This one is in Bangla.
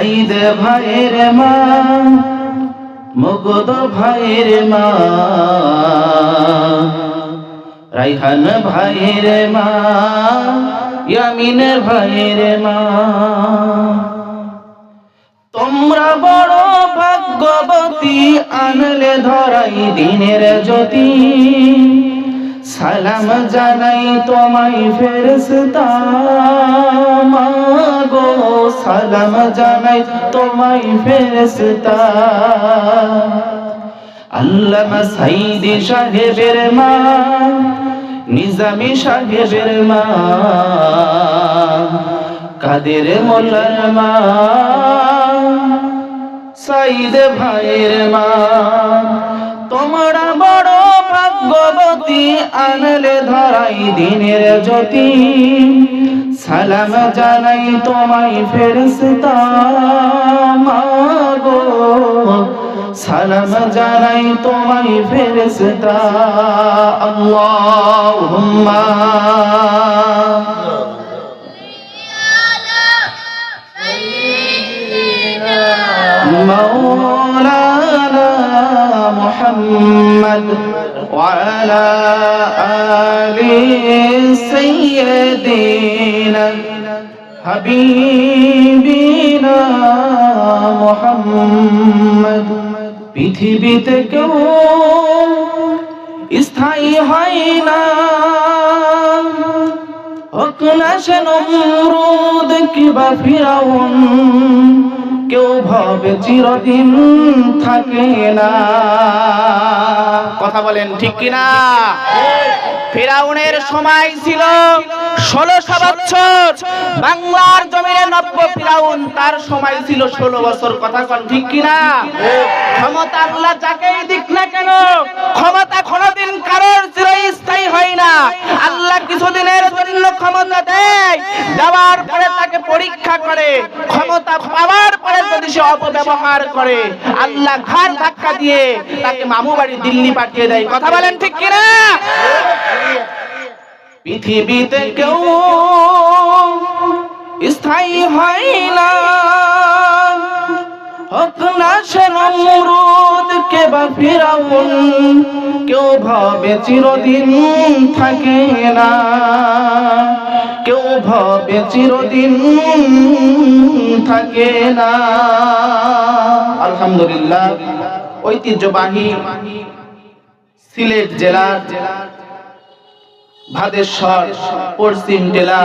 ঈদ ভাইয়ের মা মুগ্ধ ভাইয়ের মা, রাইহান ভাইয়ের মা, ইয়ামিন ভাইয়ের মা। তোমরা বড় ভাগ্যবতী, আনলে ধরাই দিনের জ্যোতি। সালাম জানাই তোমায় ফেরেশতা মাগো, সালাম জানাই তোমায় ফেরেশতা। আল্লামা সাইদি সাহেবের মা, নিজামী সাহেবের মা, কাদের মোল্লার মা, সাইদ ভাইয়ের মা। তোমরা বড় ভাগ্যবতী, আনলে ধরাই দিনের জ্যোতি। সালাম জানাই তোমায় ফেরেশতা মাগো, সালাম জানাই তোমায় ফেরেশতা। আল্লাহুম্মা مولانا محمد وعلى آل سيدنا حبيبنا محمد। পৃথিবীতে কেউ স্থায়ী হয় না, হোক না সে নমরুদ কিবা ফিরাউন, কেউ ভাবে চিরদিন থাকে না। কথা বলেন ঠিক কিনা? ফিরাউনের সময় ছিল 1600 বছর, বাংলার জমিনে নব্য ফিরাউন, তার সময় ছিল 16 বছর। কথা কোন ঠিক কিনা? ক্ষমতা আল্লাহ যাকেই দিক না কেন, ক্ষমতা কোনদিন কারোর চিরস্থায়ী হয় না। আল্লাহ কিছুদিনের জন্য ক্ষমতা দেয়, দেওয়ার পরে তাকে পরীক্ষা করে। ক্ষমতা পাওয়ার পরে যদি সে অপব্যবহার করে, আল্লাহ ঘাড় ধাক্কা দিয়ে তাকে মামু বাড়ি দিল্লি পাঠিয়ে দেয়। কথা বলেন ঠিক কিনা? পৃথিবীতে কেউ স্থায়ী হয় না, হোক না সে নমরুদ কিবা ফিরাউন, কেউ ভাবে চিরদিন থাকে না, কেউ ভাবে চিরদিন থাকে না। আলহামদুলিল্লাহ, ঐতিহ্যবাহী সিলেট জেলার ভাদেশ্বর পশ্চিম জেলা